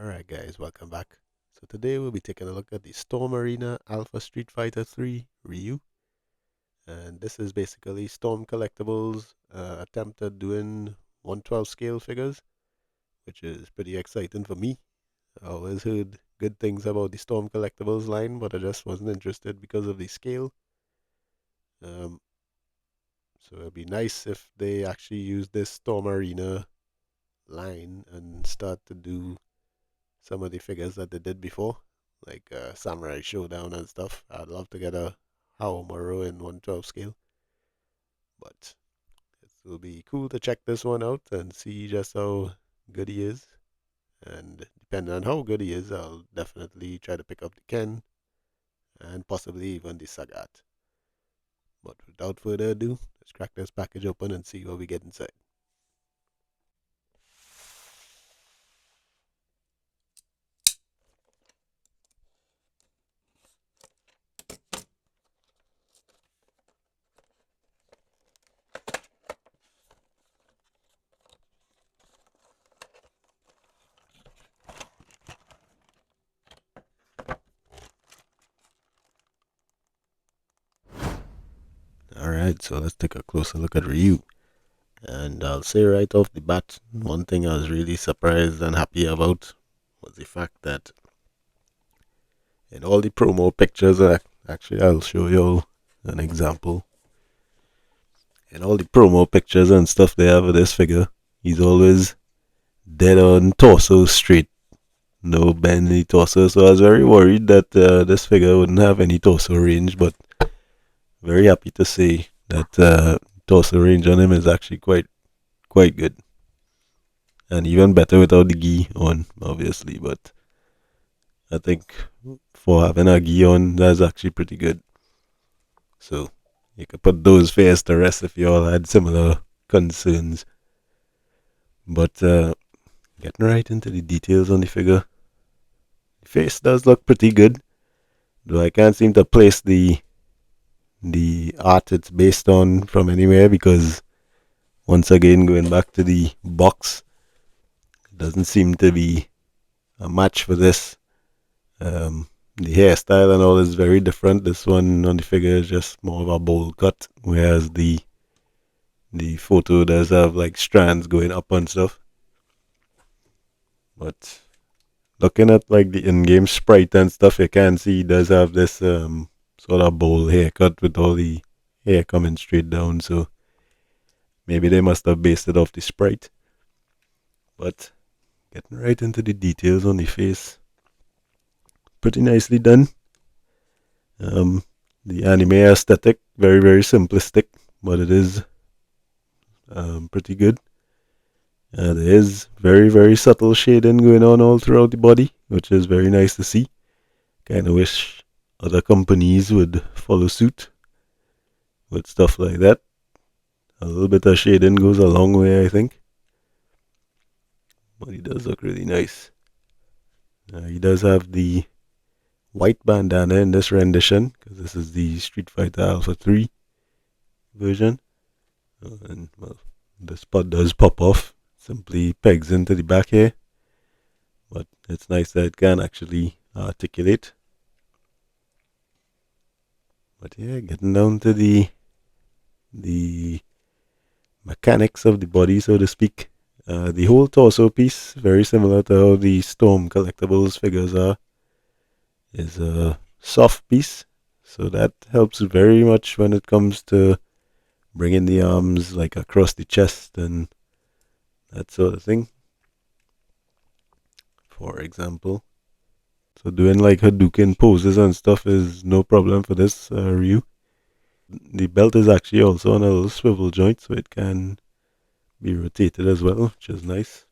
Alright guys, welcome back. So today we'll be taking a look at the Storm Arena Alpha Street Fighter 3 Ryu. And this is basically Storm Collectibles attempt at doing 112 scale figures, which is pretty exciting for me. I always heard good things about the Storm Collectibles line, but I just wasn't interested because of the scale. Um, so it'd be nice if they actually use this Storm Arena line and start to do some of the figures that they did before, like Samurai Showdown and stuff. I'd love to get a Haomaru in 112 scale, but it will be cool to check this one out and see just how good he is. And depending on how good he is, I'll definitely try to pick up the Ken and possibly even the Sagat. But without further ado, let's crack this package open and see what we get inside. Alright, so let's take a closer look at Ryu. And I'll say right off the bat, one thing I was really surprised and happy about was the fact that in all the promo pictures, actually I'll show you an example. In all the promo pictures and stuff they have of this figure, he's always dead on torso straight, no bend in the torso. So I was very worried that this figure wouldn't have any torso range, but very happy to say that torso range on him is actually quite good. And even better without the gi on, obviously, but I think for having a gi on, that's actually pretty good. So you could put those fears to rest if you all had similar concerns. But getting right into the details on the figure, the face does look pretty good, though I can't seem to place the art it's based on from anywhere because once again going back to the box, it doesn't seem to be a match for this. The hairstyle and all is very different. This one on the figure is just more of a bowl cut, whereas the photo does have like strands going up and stuff. But looking at like the in-game sprite and stuff, you can see he does have this sort of bowl haircut with all the hair coming straight down. So maybe they must have based it off the sprite. But getting right into the details on the face, pretty nicely done. The anime aesthetic, very simplistic, but it is pretty good. There is very subtle shading going on all throughout the body, which is very nice to see. Kind of wish other companies would follow suit with stuff like that. A little bit of shading goes a long way, I think. But he does look really nice. He does have the white bandana in this rendition, because this is the Street Fighter Alpha 3 version. And well, the spot does pop off, simply pegs into the back here. But it's nice that it can actually articulate. But yeah, getting down to the mechanics of the body, so to speak. The whole torso piece, very similar to how the Storm Collectibles figures are, is a soft piece. So that helps very much when it comes to bringing the arms like across the chest and that sort of thing. For example. So doing like Hadouken poses and stuff is no problem for this Ryu. The belt is actually also on a little swivel joint, so it can be rotated as well, which is nice.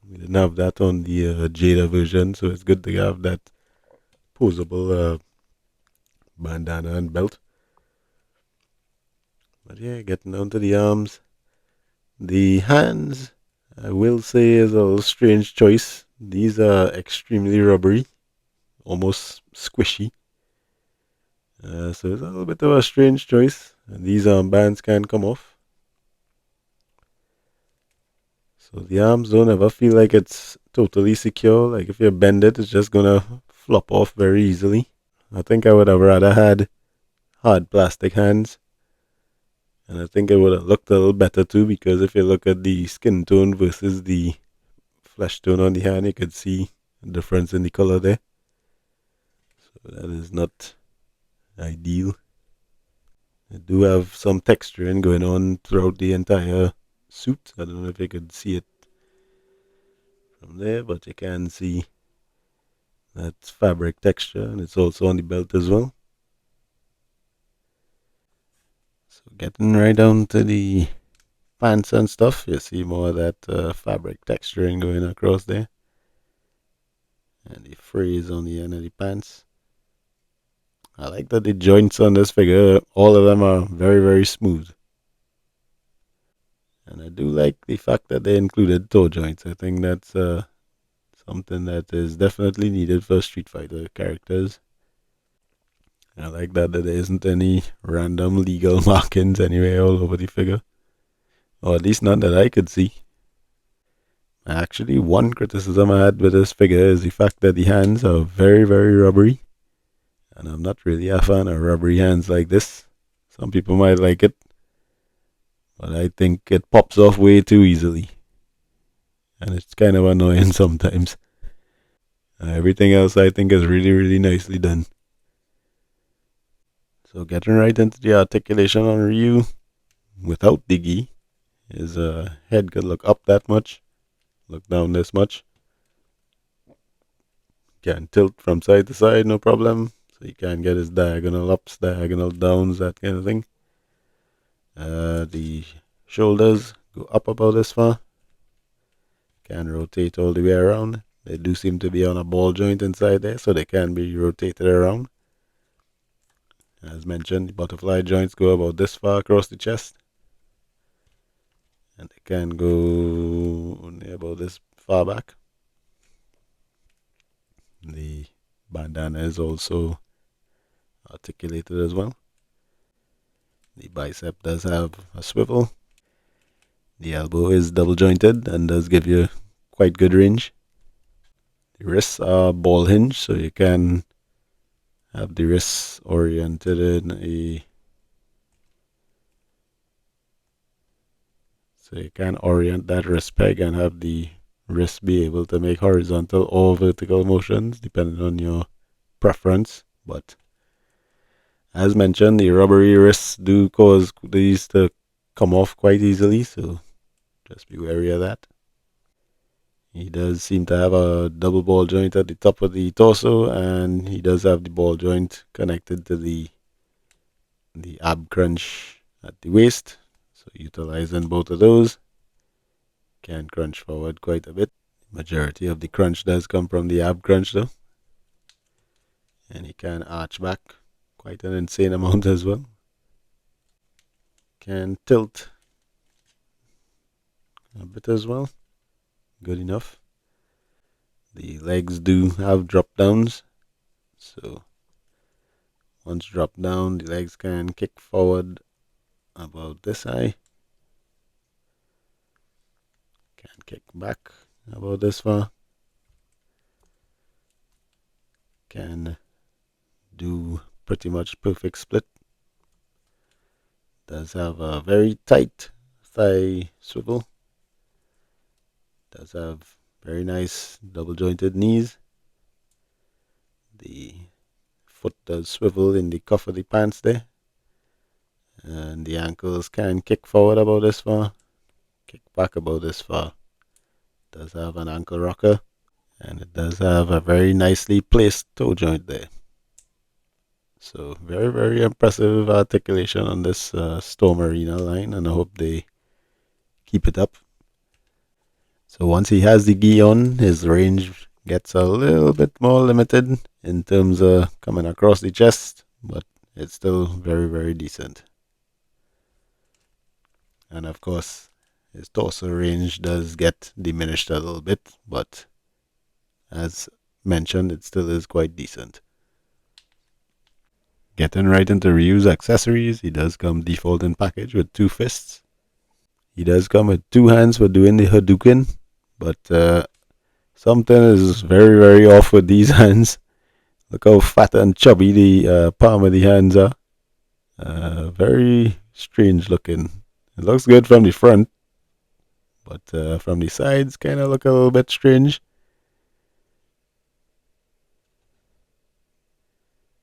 We didn't have that on the Jada version, so it's good to have that posable bandana and belt. But yeah, getting down to the arms. The hands, I will say, is a little strange choice. These are extremely rubbery, almost squishy. So it's a little bit of a strange choice. And these armbands can come off. So the arms don't ever feel like it's totally secure. Like if you bend it, it's just gonna flop off very easily. I think I would have rather had hard plastic hands. And I think it would have looked a little better too, because if you look at the skin tone versus the flesh tone on the hand, you could see a difference in the color there. So that is not ideal. I do have some texturing going on throughout the entire suit. I don't know if you could see it from there, but you can see that fabric texture, and it's also on the belt as well. So getting right down to the pants and stuff, you see more of that fabric texturing going across there, and the frills on the end of the pants. I like that the joints on this figure, all of them are very, very smooth. And I do like the fact that they included toe joints. I think that's something that is definitely needed for Street Fighter characters. I like that there isn't any random legal markings anywhere all over the figure. Or at least none that I could see. Actually, one criticism I had with this figure is the fact that the hands are very, very rubbery. And I'm not really a fan of rubbery hands like this. Some people might like it, but I think it pops off way too easily. And it's kind of annoying sometimes. Everything else I think is really, really nicely done. So getting right into the articulation on Ryu without the gi. His head could look up that much, look down this much. Can tilt from side to side, no problem. So you can get his diagonal ups, diagonal downs, that kind of thing. The shoulders go up about this far. Can rotate all the way around. They do seem to be on a ball joint inside there, so they can be rotated around. As mentioned, the butterfly joints go about this far across the chest. And they can go only about this far back. The bandana is also articulated as well. The bicep does have a swivel. The elbow is double jointed and does give you quite good range. The wrists are ball hinge, so you can have the wrists oriented in a... So you can orient that wrist peg and have the wrist be able to make horizontal or vertical motions depending on your preference. But as mentioned, the rubbery wrists do cause these to come off quite easily, so just be wary of that. He does seem to have a double ball joint at the top of the torso, and he does have the ball joint connected to the ab crunch at the waist. So utilizing both of those, can crunch forward quite a bit. Majority of the crunch does come from the ab crunch though. And he can arch back quite an insane amount as well. Can tilt a bit as well. Good enough. The legs do have drop downs. So once dropped down, the legs can kick forward about this high. Can kick back about this far. Can do pretty much perfect split. Does have a very tight thigh swivel. Does have very nice double jointed knees. The foot does swivel in the cuff of the pants there. And the ankles can kick forward about this far, kick back about this far. Does have an ankle rocker, and it does have a very nicely placed toe joint there. So very, very impressive articulation on this Storm Arena line, and I hope they keep it up. So once he has the gi on, his range gets a little bit more limited in terms of coming across the chest, but it's still very, very decent. And of course, his torso range does get diminished a little bit, but as mentioned, it still is quite decent. Getting right into Ryu's accessories, he does come default in package with 2 fists. He does come with 2 hands for doing the Hadouken, but something is very, very off with these hands. Look how fat and chubby the palm of the hands are. Very strange looking. It looks good from the front, but from the sides kind of look a little bit strange.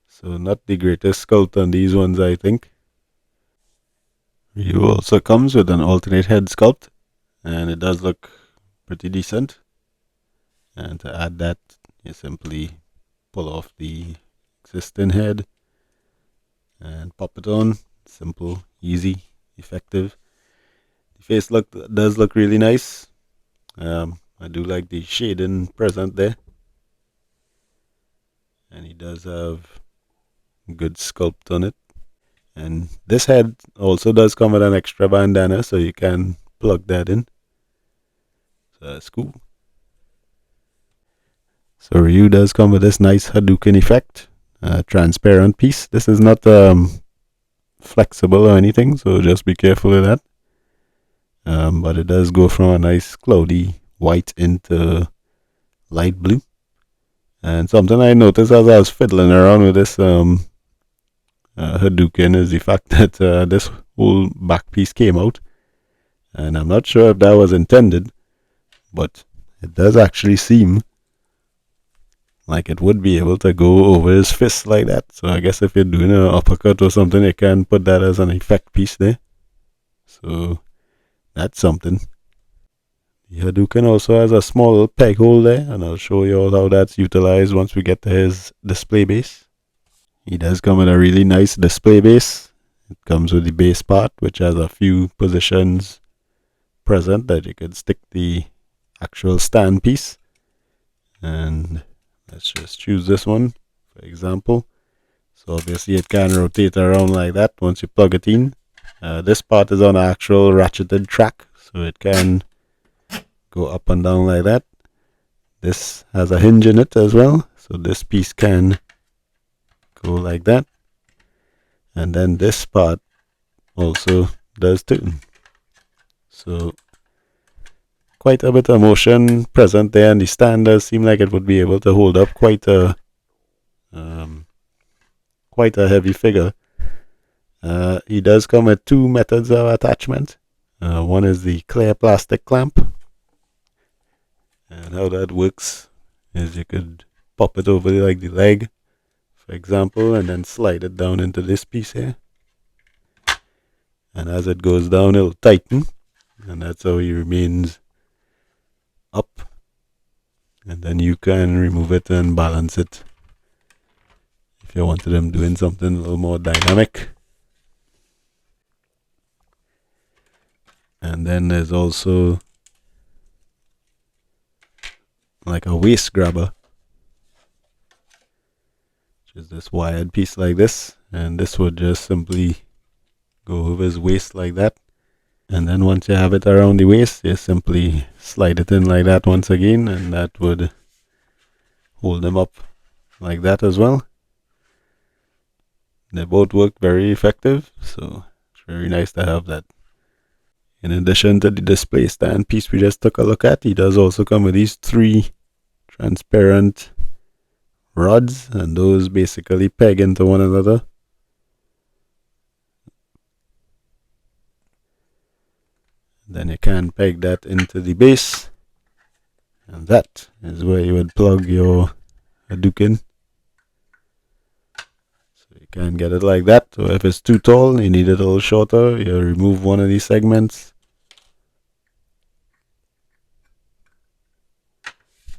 So not the greatest sculpt on these ones, I think. Ryu also comes with an alternate head sculpt, and it does look pretty decent. And to add that, you simply pull off the existing head and pop it on. Simple, easy, effective. The face does look really nice. I do like the shading present there, and he does have good sculpt on it. And this head also does come with an extra bandana, so you can plug that in. So that's cool. So Ryu does come with this nice Hadouken effect, transparent piece. This is not flexible or anything, so just be careful of that. But it does go from a nice cloudy white into light blue. And something I noticed as I was fiddling around with this Hadouken is the fact that this whole back piece came out. And I'm not sure if that was intended, but it does actually seem like it would be able to go over his fist like that. So I guess if you're doing an uppercut or something, you can put that as an effect piece there. So that's something. The Hadouken also has a small peg hole there, and I'll show you all how that's utilized once we get to his display base. He does come with a really nice display base. It comes with the base part, which has a few positions present that you could stick the actual stand piece. And let's just choose this one, for example. So obviously it can rotate around like that once you plug it in. This part is on an actual ratcheted track, so it can go up and down like that. This has a hinge in it as well, so this piece can go like that. And then this part also does too. So quite a bit of motion present there, and the stand does seem like it would be able to hold up quite a heavy figure. He does come with 2 methods of attachment. One is the clear plastic clamp, and how that works is you could pop it over like the leg, for example, and then slide it down into this piece here. And as it goes down, it'll tighten, and that's how he remains up. And then you can remove it and balance it if you wanted him doing something a little more dynamic. And then there's also like a waist grabber, which is this wired piece like this, and this would just simply go over his waist like that. And then once you have it around the waist, you simply slide it in like that once again, and that would hold them up like that as well. They both work very effective, so it's very nice to have that. In addition to the display stand piece we just took a look at, he does also come with these 3 transparent rods, and those basically peg into one another. Then you can peg that into the base, and that is where you would plug your Hadouken. So you can get it like that. So if it's too tall, you need it a little shorter, you remove one of these segments,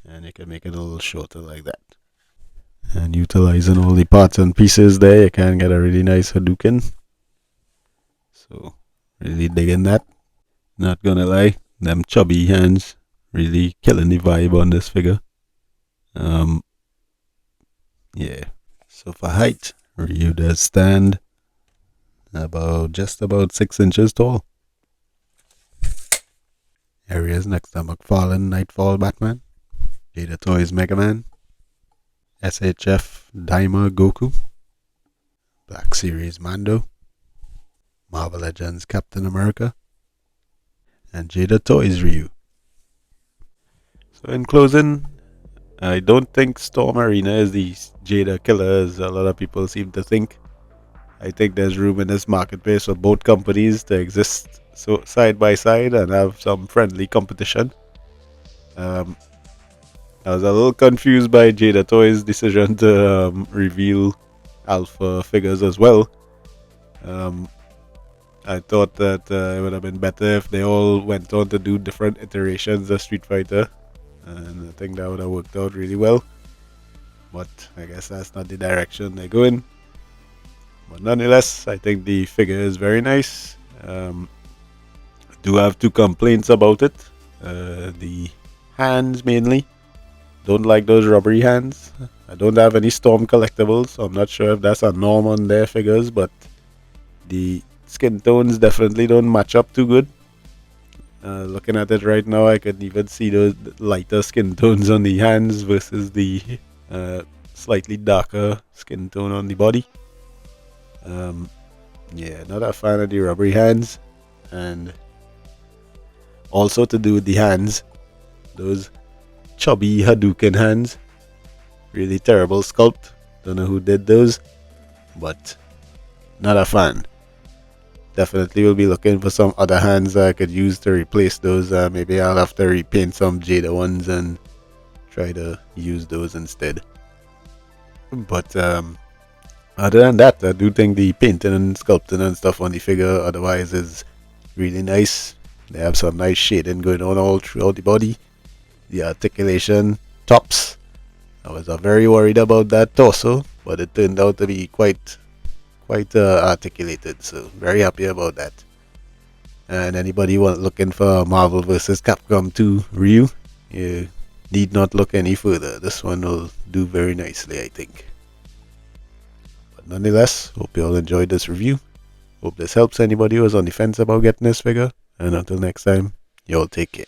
and you can make it a little shorter like that. And utilizing all the parts and pieces there, you can get a really nice Hadouken. So really digging that. Not gonna lie, them chubby hands really killing the vibe on this figure. Yeah. So for height, Ryu does stand just about 6 inches tall. Here he is next to McFarlane Nightfall Batman, Data Toys Mega Man, SHF Daima Goku, Black Series Mando, Marvel Legends Captain America, and Jada Toys Ryu. So in closing, I don't think Storm Arena is the Jada killer as a lot of people seem to think. I think there's room in this marketplace for both companies to exist so side by side and have some friendly competition. Um, I was a little confused by Jada Toys' decision to reveal alpha figures as well. Um, I thought that it would have been better if they all went on to do different iterations of Street Fighter, and I think that would have worked out really well. But I guess that's not the direction they're going. But nonetheless, I think the figure is very nice. I do have two complaints about it. The hands mainly. Don't like those rubbery hands. I don't have any Storm collectibles, so I'm not sure if that's a norm on their figures, but the skin tones definitely don't match up too good. Looking at it right now, I can even see those lighter skin tones on the hands versus the slightly darker skin tone on the body. Yeah, not a fan of the rubbery hands. And also to do with the hands, those chubby Hadouken hands. Really terrible sculpt. Don't know who did those, but not a fan. Definitely will be looking for some other hands that I could use to replace those. Maybe I'll have to repaint some Jada ones and try to use those instead. But other than that, I do think the painting and sculpting and stuff on the figure otherwise is really nice. They have some nice shading going on all throughout the body. The articulation tops. I was very worried about that torso, but it turned out to be quite articulated, so very happy about that. And anybody looking for Marvel vs. Capcom 2 Ryu, you need not look any further. This one will do very nicely, I think. But nonetheless, hope you all enjoyed this review. Hope this helps anybody who is on the fence about getting this figure. And until next time, you all take care.